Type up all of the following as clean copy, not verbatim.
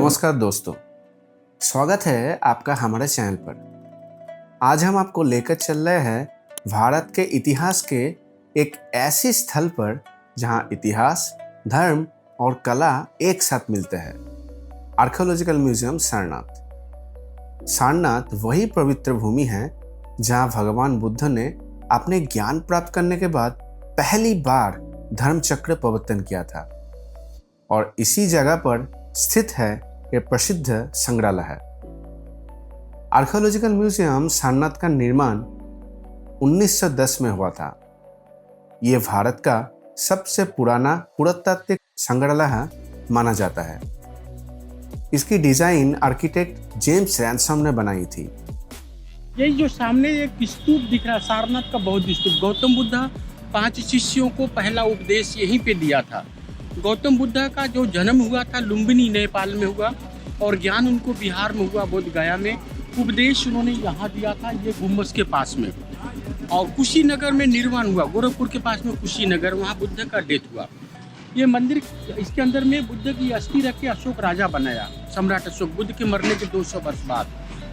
नमस्कार दोस्तों, स्वागत है आपका हमारे चैनल पर। आज हम आपको लेकर चल रहे हैं भारत के इतिहास के एक ऐसे स्थल पर जहां इतिहास, धर्म और कला एक साथ मिलते हैं। Archaeological museum Sarnath. सारनाथ वही पवित्र भूमि है जहां भगवान बुद्ध ने अपने ज्ञान प्राप्त करने के बाद पहली बार धर्म चक्र प्रवर्तन किया था और इसी जगह पर स्थित है यह प्रसिद्ध संग्रहालय है। आर्कियोलॉजिकल म्यूजियम सारनाथ का निर्माण 1910 में हुआ था। यह भारत का सबसे पुराना पुरातात्विक संग्रहालय माना जाता है। इसकी डिजाइन आर्किटेक्ट जेम्स रैनसम ने बनाई थी। यही जो सामने एक स्तूप दिख रहा है, सारनाथ का बौद्ध स्तूप। गौतम बुद्ध 5 शिष्यों को पहला उपदेश यहीं पे दिया था। गौतम बुद्ध का जो जन्म हुआ था लुम्बिनी नेपाल में हुआ और ज्ञान उनको बिहार में हुआ, बोध गया में। उपदेश उन्होंने यहाँ दिया था, ये गुम्बज के पास में। और कुशीनगर में निर्माण हुआ, गोरखपुर के पास में कुशीनगर, वहाँ बुद्ध का डेथ हुआ। ये मंदिर, इसके अंदर में बुद्ध की अस्थि रख के अशोक राजा बनाया, सम्राट अशोक, बुद्ध के मरने के 200 वर्ष बाद।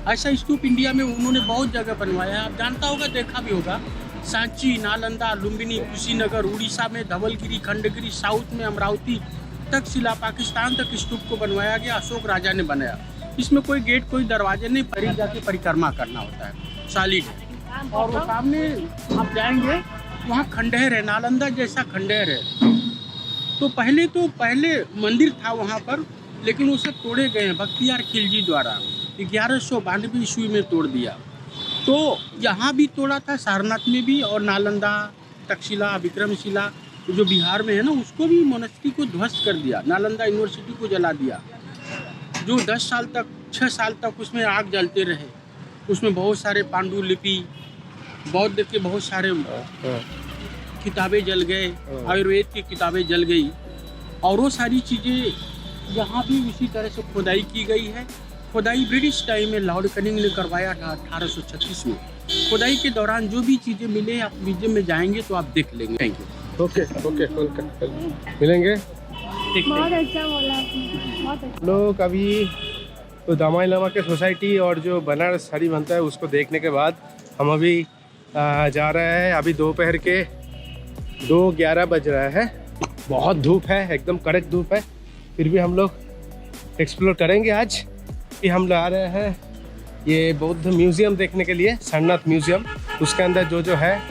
ऐसा स्तूप इंडिया में उन्होंने बहुत जगह बनवाया है। आप जानता होगा, देखा भी होगा, सांची, नालंदा, लुम्बिनी, कुशीनगर, उड़ीसा में धवलगिरी, खंडगिरी, साउथ में अमरावती, तक्षशिला, पाकिस्तान तक स्तूप को बनवाया गया। अशोक राजा ने बनाया। इसमें कोई गेट, कोई दरवाजे नहीं, परी जाके परिक्रमा करना होता है, सॉलिड। और वो सामने आप जाएंगे, वहाँ खंडहर है, नालंदा जैसा खंडहर है। तो पहले मंदिर था वहाँ पर, लेकिन उसे तोड़े गए हैं बख्तियार खिलजी द्वारा। 1192 ईस्वी में तोड़ दिया। तो यहाँ भी तोड़ा था, सारनाथ में भी, और नालंदा, तक्षशिला, विक्रमशिला जो बिहार में है ना, उसको भी मोनेस्ट्री को ध्वस्त कर दिया। नालंदा यूनिवर्सिटी को जला दिया, जो 6 साल तक उसमें आग जलते रहे। उसमें बहुत सारे पांडुलिपि, बौद्ध के बहुत सारे किताबें जल गए, आयुर्वेद की किताबें जल गई। और वो सारी चीज़ें यहाँ भी उसी तरह से खुदाई की गई है। खुदाई ब्रिटिश टाइम में लॉर्ड कनिंग ने करवाया था 1836 में। खुदाई के दौरान जो भी चीज़ें मिले, आप म्यूजियम में जाएंगे तो आप देख लेंगे। Thank you. ओके, मिलेंगे। बहुत अच्छा बोला आपने, बहुत अच्छा। लोग अभी तो दामाई लामा के सोसाइटी और जो बनारस साड़ी बनता है उसको देखने के बाद हम अभी जा रहे हैं। अभी दोपहर के 2:11 बज रहा है। बहुत धूप है, एकदम कड़क धूप है। फिर भी हम लोग एक्सप्लोर करेंगे आज। कि हम ला रहे हैं ये बौद्ध म्यूज़ियम देखने के लिए, सारनाथ म्यूज़ियम। उसके अंदर जो है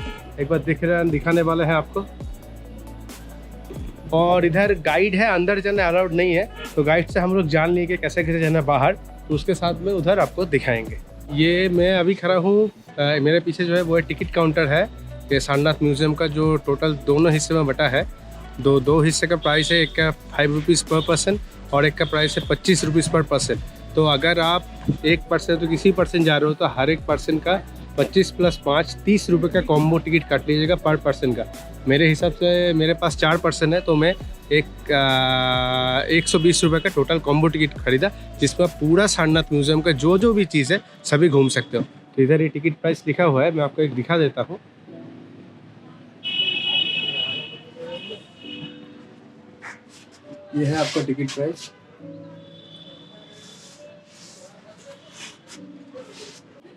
एक बार दिखाने वाले हैं आपको। और इधर गाइड है, अंदर जाना अलाउड नहीं है, तो गाइड से हम लोग जान लिए कि कैसे कैसे जाना बाहर, तो उसके साथ में उधर आपको दिखाएंगे। ये मैं अभी खड़ा हूँ, मेरे पीछे जो है वो टिकट काउंटर है। ये सारनाथ म्यूज़ियम का जो टोटल दोनों हिस्से में बटा है। दो हिस्से का प्राइस है, एक का 5 रुपीज़ पर पर्सन और एक का प्राइस है 25 रुपीज़ पर पर्सन। तो अगर आप 1 पर्सन तो किसी पर्सन जा रहे हो तो हर एक पर्सन का 25 + 5 30 रुपये का कॉम्बो टिकट काट लीजिएगा पर पर्सन का। मेरे हिसाब से मेरे पास 4 पर्सन है, तो मैं 120 रुपये का टोटल कॉम्बो टिकट खरीदा, जिसमें पूरा सारनाथ म्यूज़ियम का जो भी चीज़ है सभी घूम सकते हो। तो इधर ये टिकट प्राइस लिखा हुआ है, मैं आपको एक दिखा देता हूँ। ये है आपका टिकट प्राइस।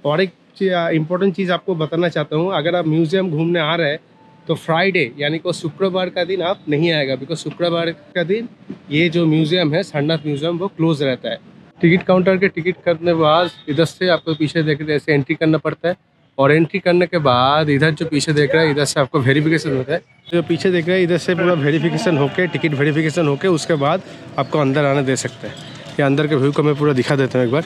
और एक इम्पोर्टेंट चीज़ आपको बताना चाहता हूँ, अगर आप म्यूज़ियम घूमने आ रहे हैं तो फ्राइडे यानी कि शुक्रवार का दिन आप नहीं आएगा, बिकॉज शुक्रवार का दिन ये जो म्यूज़ियम है सारनाथ म्यूज़ियम वो क्लोज रहता है। टिकट काउंटर के टिकट करने के बाद इधर से आपको पीछे देख रहे ऐसे एंट्री करना पड़ता है। और एंट्री करने के बाद इधर जो पीछे देख रहा है, इधर से आपको वेरिफिकेशन होता है। जो पीछे देख रहे हैं इधर से पूरा वेरिफिकेशन होके, टिकट वेरिफिकेशन होके उसके बाद आपको अंदर आने दे सकते हैं। ये अंदर के व्यू को मैं पूरा दिखा देता हूँ एक बार।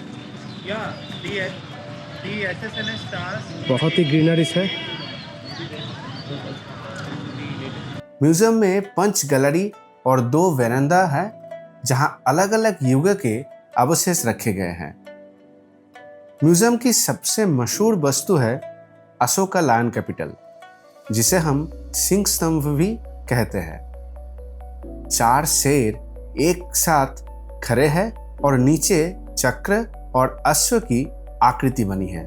बहुत ही ग्रीनरीज है। म्यूजियम में पंच गैलरी और 2 वेरांडा है, जहां अलग अलग युग के अवशेष रखे गए हैं। म्यूजियम की सबसे मशहूर वस्तु है अशोका लायन कैपिटल, जिसे हम सिंह स्तंभ भी कहते हैं। 4 शेर एक साथ खड़े हैं और नीचे चक्र और अश्व की आकृति बनी है।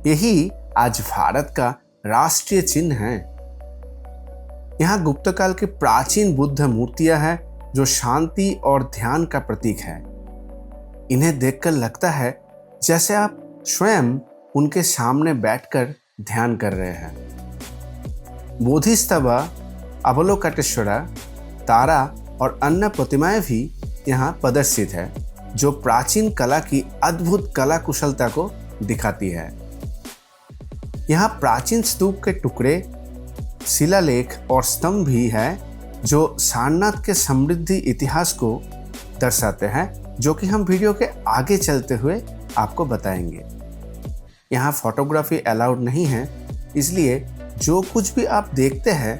यही आज भारत का राष्ट्रीय चिन्ह है। यहाँ गुप्त काल की प्राचीन बुद्ध मूर्तियां हैं जो शांति और ध्यान का प्रतीक है। इन्हें देखकर लगता है जैसे आप स्वयं उनके सामने बैठकर ध्यान कर रहे हैं। बोधिसत्व, अवलोकटेश्वरा, तारा और अन्य प्रतिमाएं भी यहाँ प्रदर्शित है, जो प्राचीन कला की अद्भुत कला कुशलता को दिखाती है। यहाँ प्राचीन स्तूप के टुकड़े, शिलालेख और स्तंभ भी है, जो सारनाथ के समृद्ध इतिहास को दर्शाते हैं, जो कि हम वीडियो के आगे चलते हुए आपको बताएंगे। यहाँ फोटोग्राफी अलाउड नहीं है, इसलिए जो कुछ भी आप देखते हैं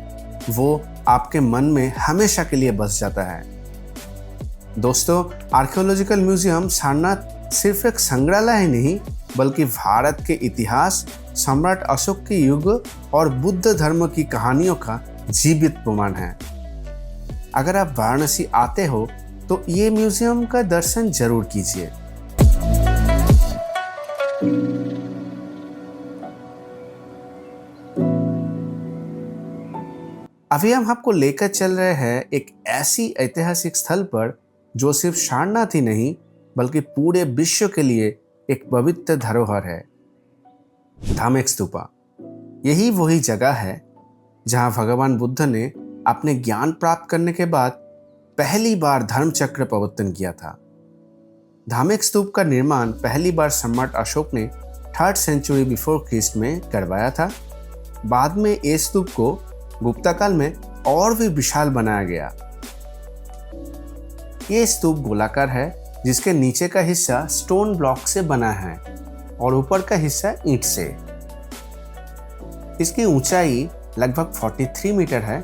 वो आपके मन में हमेशा के लिए बस जाता है। दोस्तों, आर्कियोलॉजिकल म्यूजियम सारनाथ सिर्फ एक संग्रहालय ही नहीं, बल्कि भारत के इतिहास, सम्राट अशोक के युग और बुद्ध धर्म की कहानियों का जीवित प्रमाण है। अगर आप वाराणसी आते हो तो ये म्यूजियम का दर्शन जरूर कीजिए। अभी हम आपको लेकर चल रहे हैं एक ऐसी ऐतिहासिक स्थल पर जो सिर्फ सारनाथ ही नहीं, बल्कि पूरे विश्व के लिए एक पवित्र धरोहर है, धामेक स्तूपा। यही वही जगह है जहां भगवान बुद्ध ने अपने ज्ञान प्राप्त करने के बाद पहली बार धर्म चक्र प्रवर्तन किया था। धामेक स्तूप का निर्माण पहली बार सम्राट अशोक ने 3rd सेंचुरी बिफोर क्रिस्ट में करवाया था। बाद में ये स्तूप को गुप्ता काल में और भी विशाल बनाया गया। ये स्तूप गोलाकार है, जिसके नीचे का हिस्सा स्टोन ब्लॉक से बना है और ऊपर का हिस्सा ईंट से। इसकी ऊंचाई लगभग 43 मीटर है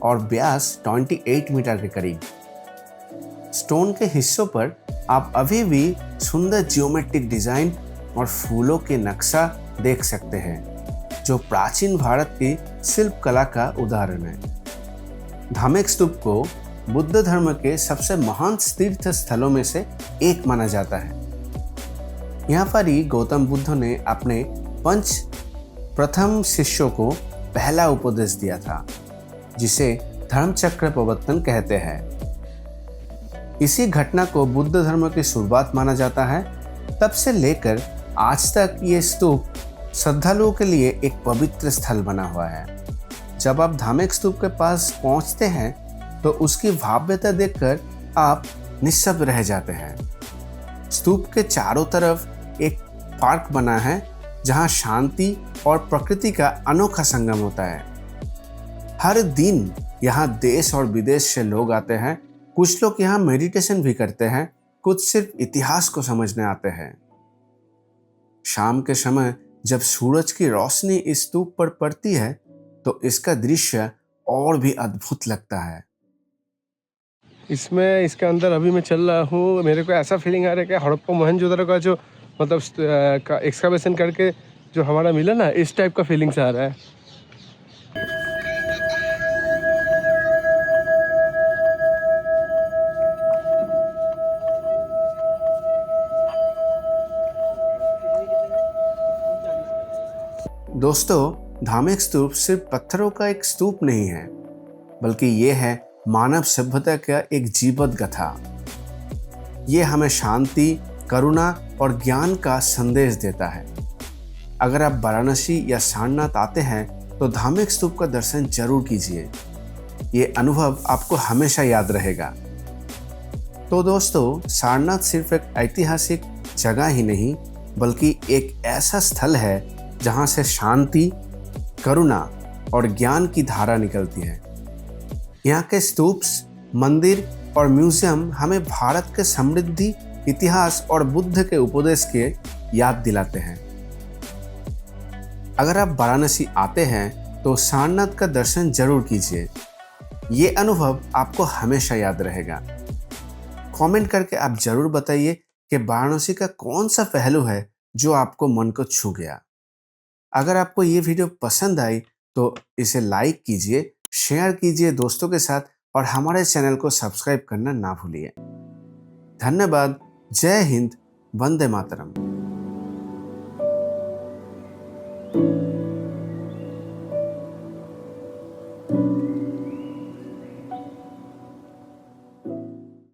और व्यास 28 मीटर के करीब। स्टोन के हिस्सों पर आप अभी भी सुंदर जियोमेट्रिक डिजाइन और फूलों के नक्शा देख सकते हैं, जो प्राचीन भारत की शिल्प कला का उदाहरण है। धामेक स्तूप को बुद्ध धर्म के सबसे महान तीर्थ स्थलों में से एक माना जाता है। यहाँ पर ही गौतम बुद्ध ने अपने 5 प्रथम शिष्यों को पहला उपदेश दिया था, जिसे धर्म चक्र प्रवर्तन कहते हैं। इसी घटना को बुद्ध धर्म की शुरुआत माना जाता है। तब से लेकर आज तक ये स्तूप श्रद्धालुओं के लिए एक पवित्र स्थल बना हुआ है। जब आप धामेक स्तूप के पास पहुंचते हैं तो उसकी भव्यता देखकर आप निःशब्द रह जाते हैं। स्तूप के चारों तरफ एक पार्क बना है, जहां शांति और प्रकृति का अनोखा संगम होता है। हर दिन यहाँ देश और विदेश से लोग आते हैं। कुछ लोग यहाँ मेडिटेशन भी करते हैं, कुछ सिर्फ इतिहास को समझने आते हैं। शाम के समय जब सूरज की रोशनी इस स्तूप पर पड़ती है तो इसका दृश्य और भी अद्भुत लगता है। इसमें इसके अंदर अभी मैं चल रहा हूँ, मेरे को ऐसा फीलिंग आ रहा है कि हड़प्पा मोहनजोदड़ो का जो मतलब एक्सकवेशन करके जो हमारा मिला ना, इस टाइप का फीलिंग्स आ रहा है। दोस्तों, धामेक स्तूप सिर्फ पत्थरों का एक स्तूप नहीं है, बल्कि ये है मानव सभ्यता का एक जीवंत कथा। ये हमें शांति, करुणा और ज्ञान का संदेश देता है। अगर आप वाराणसी या सारनाथ आते हैं तो धामेक स्तूप का दर्शन जरूर कीजिए। ये अनुभव आपको हमेशा याद रहेगा। तो दोस्तों, सारनाथ सिर्फ एक ऐतिहासिक जगह ही नहीं, बल्कि एक ऐसा स्थल है जहां से शांति, करुणा और ज्ञान की धारा निकलती है। यहाँ के स्तूप्स, मंदिर और म्यूजियम हमें भारत के समृद्धि, इतिहास और बुद्ध के उपदेश के याद दिलाते हैं। अगर आप वाराणसी आते हैं तो सारनाथ का दर्शन जरूर कीजिए। ये अनुभव आपको हमेशा याद रहेगा। कमेंट करके आप जरूर बताइए कि वाराणसी का कौन सा पहलू है जो आपको मन को छू गया। अगर आपको ये वीडियो पसंद आई तो इसे लाइक कीजिए, शेयर कीजिए दोस्तों के साथ और हमारे चैनल को सब्सक्राइब करना ना भूलिए। धन्यवाद। जय हिंद, वंदे मातरम।